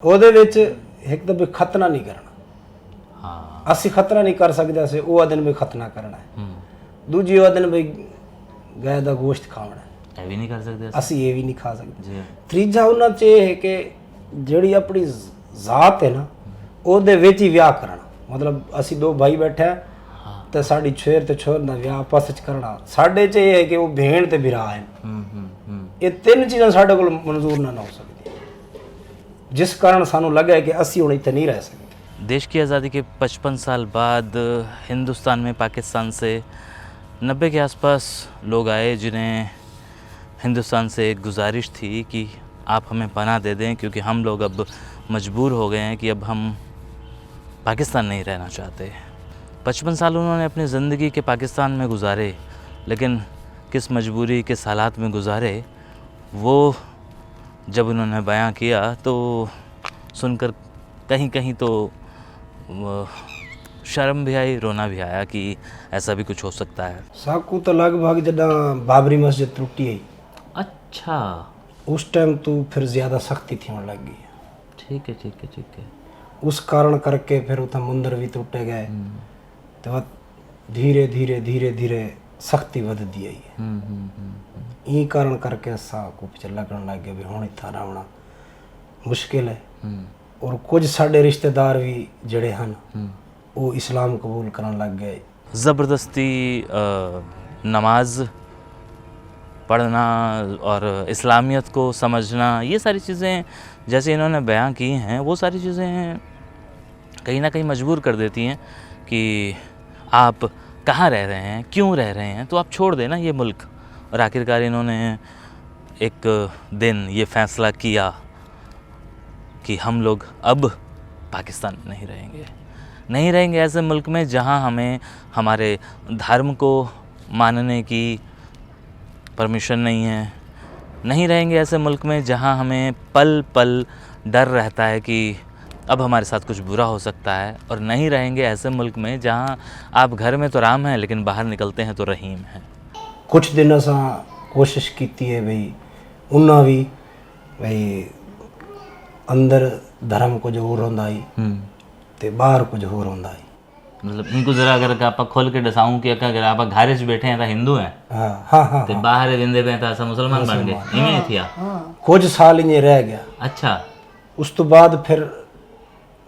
ਉਹਦੇ ਵਿੱਚ ਇੱਕ ਤਾਂ ਵੀ ਖਤਨਾ ਨਹੀਂ ਕਰਨਾ। ਹਾਂ ਅਸੀਂ ਖਤਰਾ ਨਹੀਂ ਕਰ ਸਕਦੇ ਸੀ, ਉਹ ਦਿਨ ਵੀ ਖਤਨਾ ਕਰਨਾ ਹੈ। ਦੂਜੀ ਉਹ ਦਿਨ ਵੀ ਗਾਇ ਦਾ ਗੋਸ਼ਤ ਖਾਣਾ ਹੈ, ਇਹ ਵੀ ਨਹੀਂ ਕਰ ਸਕਦੇ ਅਸੀਂ ਇਹ ਵੀ ਨਹੀਂ ਖਾ ਸਕਦੇ। ਜੀ ਤੀਜਾ ਉਹਨਾਂ 'ਚ ਇਹ ਹੈ ਕਿ ਜਿਹੜੀ ਆਪਣੀ ਜ਼ਾਤ ਹੈ ਨਾ ਉਹਦੇ ਵਿੱਚ ਹੀ ਵਿਆਹ ਕਰਨਾ। ਮਤਲਬ ਅਸੀਂ ਦੋ ਭਾਈ ਬੈਠੇ ਤੇ ਸਾਡੀ ਛੇਰ ਤੇ ਛੋਰ ਦਾ ਵਿਆਹ ਆਪਸ ਵਿੱਚ ਕਰਨਾ। ਸਾਡੇ 'ਚ ਇਹ ਹੈ ਕਿ ਉਹ ਭੈਣ ਤੇ ਭਰਾ ਹੈ। ਇਹ ਤਿੰਨ ਚੀਜ਼ਾਂ ਸਾਡੇ ਕੋਲ ਮਨਜ਼ੂਰ ਨਾ ਹੋ ਸਕਦੀਆਂ, जिस कारण सानू लगा है कि असी हुण इत्थे नहीं रह सकते। देश की आज़ादी के 55 साल बाद हिंदुस्तान में पाकिस्तान से 90 के आसपास लोग आए जिन्हें हिंदुस्तान से एक गुजारिश थी कि आप हमें पनाह दे दें क्योंकि हम लोग अब मजबूर हो गए हैं कि अब हम पाकिस्तान नहीं रहना चाहते। 55 साल उन्होंने अपनी ज़िंदगी के पाकिस्तान में गुजारे, लेकिन किस मजबूरी के हालात में गुजारे वो जब उन्होंने बयां किया तो सुनकर कहीं कहीं तो शर्म भी आई, रोना भी आया कि ऐसा भी कुछ हो सकता है। साकू तो लगभग जदा बाबरी मस्जिद टूटी है, अच्छा उस टाइम तो फिर ज़्यादा सख्ती थी होने लग गई। ठीक है ठीक है ठीक है। उस कारण करके फिर उतना मंदिर भी टूटे गए, तो धीरे धीरे धीरे धीरे सख्ती वधदी आई। यही कारण करके साकू पिछले लगन लग गया भी हुण इत्थे रहना मुश्किल है। और कुछ साडे रिश्तेदार भी जड़े हैं वो इस्लाम कबूल करन लग गए। ज़बरदस्ती नमाज पढ़ना और इस्लामियत को समझना, ये सारी चीज़ें जैसे इन्होंने बयां की हैं वो सारी चीज़ें कहीं ना कहीं मजबूर कर देती हैं कि आप कहाँ रह रहे हैं, क्यों रह रहे हैं, तो आप छोड़ देना ये मुल्क। और आखिरकार इन्होंने एक दिन ये फ़ैसला किया कि हम लोग अब पाकिस्तान में नहीं रहेंगे ऐसे मुल्क में जहाँ हमें हमारे धर्म को मानने की परमिशन नहीं रहेंगे ऐसे मुल्क में जहाँ हमें पल पल डर रहता है कि अब हमारे साथ कुछ बुरा हो सकता है। और नहीं रहेंगे ऐसे मुल्क में जहाँ आप घर में तो राम हैं लेकिन बाहर निकलते हैं तो रहीम हैं। कुछ दिन असा कोशिश की है भाई उन्हें भी भाई अंदर धर्म कुछ होर होंदा ही ते बाहर कुछ होर होंदा ही। मतलब इनको जरा अगर आप खोल के दसाऊं कि अगर आप घर च बैठे हैं तो हिंदू हैं, हाँ हाँ हाँ, ते बाहर विंदे पे तो मुसलमान बन गए, इवें थी। कुछ साल इन्हें रह गया। अच्छा, उस तो बाद फिर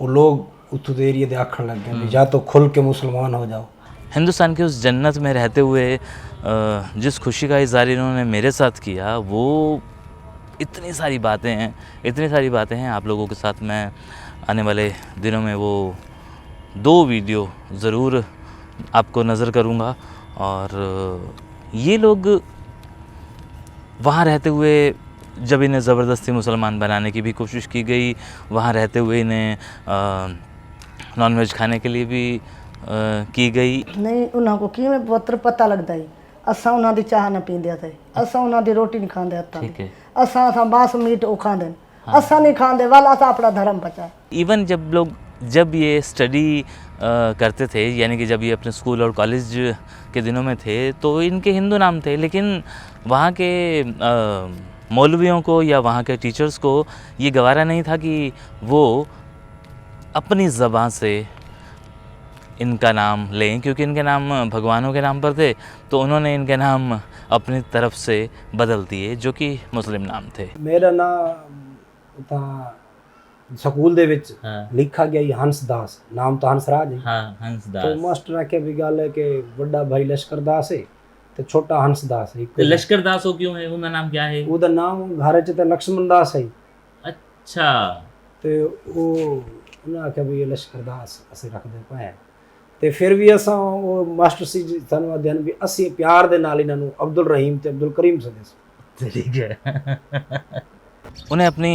वो लोग उस एरिया दे आखन लग गए या तो खुल के मुसलमान हो जाओ। हिंदुस्तान की उस जन्नत में रहते हुए जिस खुशी का इज़हार इन्होंने मेरे साथ किया वो इतनी सारी बातें हैं। आप लोगों के साथ मैं आने वाले दिनों में वो 2 वीडियो ज़रूर आपको नज़र करूँगा। और ये लोग वहाँ रहते हुए जब इन्हें ज़बरदस्ती मुसलमान बनाने की भी कोशिश की गई, वहाँ रहते हुए इन्हें नॉनवेज खाने के लिए भी की गई। नहीं उन्हों को किवें पुत्र पता लगता है। असा उन्हों की चाह न पींदे थे, असा उन्हों की रोटी नहीं खाते हत्थां ठीक दी, है। असा मांस मीट वो खाते, असा नहीं खाते वाल असा अपना धर्म बचा। इवन जब ये स्टडी करते थे, यानी कि जब ये अपने स्कूल और कॉलेज के दिनों में थे तो इनके हिंदू नाम थे, लेकिन वहाँ के मौलवियों को या वहाँ के टीचर्स को ये गवारा नहीं था कि वो अपनी ज़बान से इनका नाम लें, क्योंकि इनके नाम भगवानों के नाम पर थे तो उन्होंने इनके नाम अपनी तरफ से बदल दिए जो कि मुस्लिम नाम थे। मेरा नाम था स्कूल दे विच लिखा गया ही हंस दास, नाम तो हंसराज है। हाँ, हंस दास। तो मास्टर ने क्या भी गल है कि बड़ा भाई लश्कर दास है तो छोटा हंस दास है। तो लश्कर दास हो क्यों है, उनका नाम क्या है? ਉਹਦਾ ਨਾਮ ਘਰ ਚ ਤੇ ਲక్ష్మణ ਦਾਸ ਹੈ। अच्छा, ਤੇ ਉਹ ਉਹਨਾਂ ਆਖਿਆ ਵੀ ਇਹ ਲਸ਼ਕਰ ਦਾਸ ਅਸੀਂ ਰੱਖਦੇ ਪਏ ਤੇ ਫਿਰ ਵੀ ਅਸਾਂ ਉਹ ਮਾਸਟਰ ਸੀ ਸਾਨੂੰ ਅਧਿਐਨ ਵੀ ਅਸੀਂ ਪਿਆਰ ਦੇ ਨਾਲ ਇਹਨਾਂ ਨੂੰ ਅਬਦੁਲ ਰਹੀਮ ਤੇ ਅਬਦੁਲ ਕਰੀਮ ਸਦੇ ਸੀ। ठीक है। उन्हें अपनी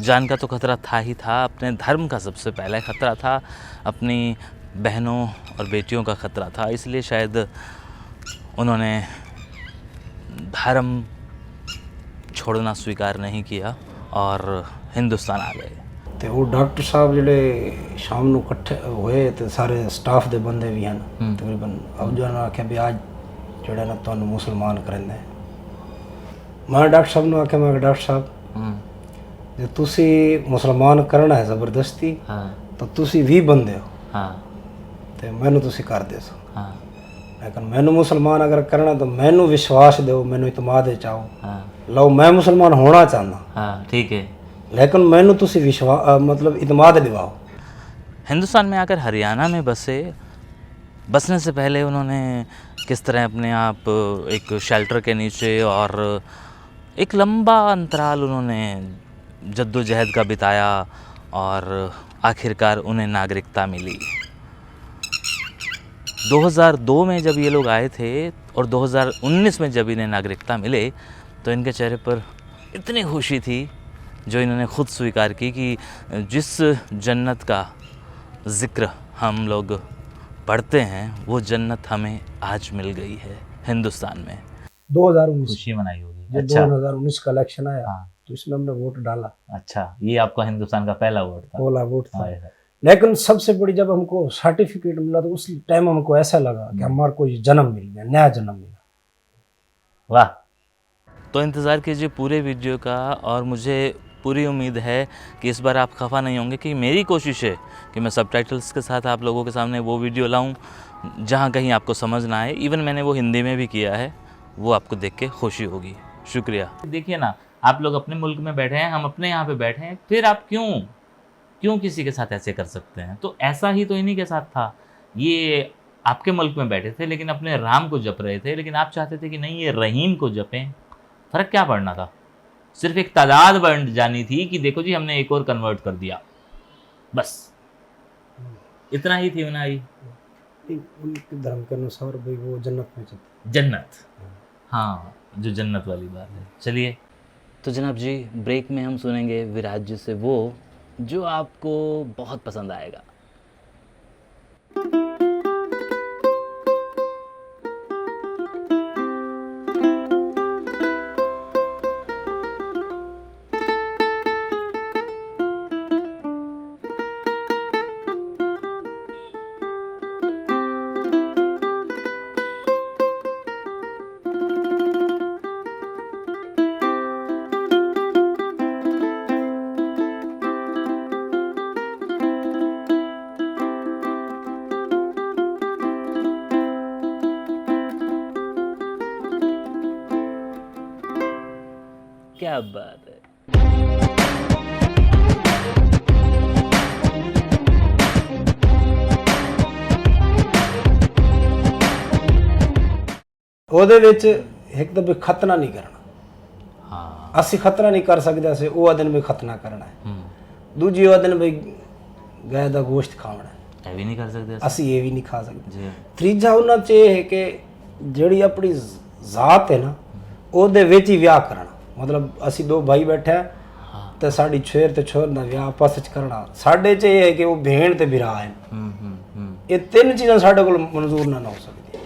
जान का तो खतरा था ही था, अपने धर्म का सबसे पहला खतरा था, अपनी बहनों और बेटियों का खतरा था, इसलिए शायद उन्होंने धर्म छोड़ना स्वीकार नहीं किया और हिंदुस्तान आ गए। ਤੇ ਉਹ ਡਾਕਟਰ ਸਾਹਿਬ ਜਿਹੜੇ ਸ਼ਾਮ ਨੂੰ ਇਕੱਠੇ ਹੋਏ ਤੇ ਸਾਰੇ ਸਟਾਫ ਦੇ ਬੰਦੇ ਵੀ ਹਨ ਤਕਰੀਬਨ ਅਬਦੁਲ ਨੇ ਆਖਿਆ ਵੀ ਅੱਜ ਜਿਹੜਾ ਨਾ ਤੁਹਾਨੂੰ ਮੁਸਲਮਾਨ ਕਰਨਾ ਹੈ। ਮੈਂ ਡਾਕਟਰ ਸਾਹਿਬ ਨੂੰ ਆਖਿਆ ਮੈਂ ਡਾਕਟਰ ਸਾਹਿਬ ਜੇ ਤੁਸੀਂ ਮੁਸਲਮਾਨ ਕਰਨਾ ਹੈ ਜ਼ਬਰਦਸਤੀ हाँ ਤਾਂ ਤੁਸੀਂ ਵੀ ਬੰਦੇ ਹੋ हाँ ਤੇ ਮੈਨੂੰ ਤੁਸੀਂ ਕਰਦੇ ਸੋ हाँ ਲੇਕਿਨ ਮੈਨੂੰ ਮੁਸਲਮਾਨ ਅਗਰ ਕਰਨਾ ਤਾਂ ਮੈਨੂੰ ਵਿਸ਼ਵਾਸ ਦਿਓ, ਮੈਨੂੰ ਇਤਮਾਦ ਚਾਹੋ। हाँ ਲਓ ਮੈਂ ਮੁਸਲਮਾਨ ਹੋਣਾ ਚਾਹੁੰਦਾ, हाँ ठीक है। लेकिन मैंने तुसी मतलब इतमाद दिवाओ। हिंदुस्तान में आकर हरियाणा में बसने से पहले उन्होंने किस तरह अपने आप एक शेल्टर के नीचे और एक लंबा अंतराल उन्होंने जद्दोजहद का बिताया और आखिरकार उन्हें नागरिकता मिली। 2002 में जब ये लोग आए थे और 2019 में जब इन्हें नागरिकता मिले तो इनके चेहरे पर इतनी खुशी थी जो इन्होंने खुद स्वीकार की कि जिस जन्नत का ज़िक्र हम लोग पढ़ते हैं वो जन्नत हमें आज मिल गई है हिंदुस्तान में। 2019 खुशी मनाई होगी। जब 2019 का इलेक्शन आया हाँ। तो इसमें हमने वोट डाला। अच्छा, ये आपका हिंदुस्तान का पहला वोट था? पहला वोट था। हाय हाय। लेकिन सबसे बड़ी जब हमको सर्टिफिकेट मिला तो उस टाइम हमको ऐसा लगा कि हमारे को ये जन्म मिल गया, नया जन्म मिला। वाह। तो इंतज़ार कीजिए पूरे वीडियो का और मुझे पूरी उम्मीद है कि इस बार आप खफा नहीं होंगे कि मेरी कोशिश है कि मैं सबटाइटल्स के साथ आप लोगों के सामने वो वीडियो लाऊं जहां कहीं आपको समझ ना आए। इवन मैंने वो हिंदी में भी किया है, वो आपको देख के खुशी होगी। शुक्रिया। देखिए ना, आप लोग अपने मुल्क में बैठे हैं, हम अपने यहाँ पे बैठे हैं, फिर आप क्यों किसी के साथ ऐसे कर सकते हैं? तो ऐसा ही तो इन्हीं के साथ था। ये आपके मुल्क में बैठे थे लेकिन अपने राम को जप रहे थे, लेकिन आप चाहते थे कि नहीं ये रहीम को जपें। फ़र्क क्या पड़ना था? सिर्फ एक तादाद बढ़ जानी थी कि देखो जी हमने एक और कन्वर्ट कर दिया, बस इतना ही थी बनाई। उनके धर्म के अनुसार भाई वो जन्नत में चलते। जन्नत, हाँ, जो जन्नत वाली बात है। चलिए, तो जनाब जी ब्रेक में हम सुनेंगे विराज जी से वो जो आपको बहुत पसंद आएगा। क्या बात है। ਉਹਦੇ ਵਿੱਚ ਇੱਕ ਤਾਂ ਵੀ ਖਤਨਾ ਨਹੀਂ ਕਰਨਾ। हाँ। ਅਸੀਂ ਖਤਨਾ ਨਹੀਂ ਕਰ ਸਕਦੇ ਸੀ, ਉਹ ਦਿਨ ਵੀ ਖਤਨਾ ਕਰਨਾ ਹੈ। हम्म। ਦੂਜੀ ਉਹ ਦਿਨ ਵੀ ਗਾਇ ਦਾ ਗੋਸ਼ਤ ਖਾਣਾ ਹੈ, ये भी नहीं कर सकते ऐसा? ਅਸੀਂ ਇਹ ਵੀ ਨਹੀਂ ਖਾ ਸਕਦੇ। जी। ਤੀਜਾ ਉਹਨਾਂ 'ਚ ਇਹ ਹੈ ਕਿ ਜਿਹੜੀ ਆਪਣੀ ਜ਼ਾਤ ਹੈ ਨਾ ਉਹਦੇ ਵਿੱਚ ਹੀ ਵਿਆਹ ਕਰਨਾ। ਮਤਲਬ ਅਸੀਂ ਦੋ ਭਾਈ ਬੈਠੇ ਆ ਤੇ ਸਾਡੀ ਛੇਰ ਤੇ ਛੋਰ ਦਾ ਵਿਆਹ ਆਪਸ ਵਿੱਚ ਕਰਨਾ। ਸਾਡੇ 'ਚ ਇਹ ਹੈ ਕਿ ਉਹ ਭੈਣ ਤੇ ਭਰਾ ਹੈ। ਇਹ ਤਿੰਨ ਚੀਜ਼ਾਂ ਸਾਡੇ ਕੋਲ ਮਨਜ਼ੂਰ ਨਾ ਹੋ ਸਕਦੀਆਂ,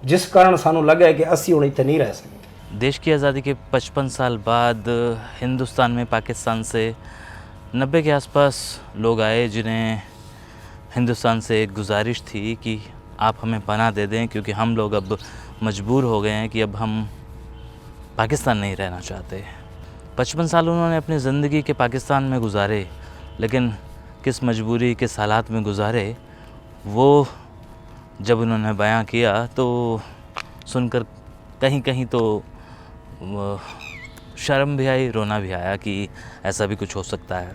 ਜਿਸ ਕਾਰਨ ਸਾਨੂੰ ਲੱਗਾ ਕਿ ਅਸੀਂ ਹੁਣ ਇੱਥੇ ਨਹੀਂ ਰਹਿ ਸਕਦੇ। देश की आज़ादी के 55 साल बाद हिंदुस्तान में पाकिस्तान से 90 के आसपास लोग आए जिन्हें हिंदुस्तान से एक गुजारिश थी कि आप हमें पनाह दे दें क्योंकि हम लोग अब मजबूर हो गए हैं कि अब हम पाकिस्तान नहीं रहना चाहते। 55 साल उन्होंने अपनी ज़िंदगी के पाकिस्तान में गुजारे, लेकिन किस मजबूरी किस हालात में गुजारे वो जब उन्होंने बयां किया तो सुनकर कहीं कहीं तो शर्म भी आई, रोना भी आया कि ऐसा भी कुछ हो सकता है।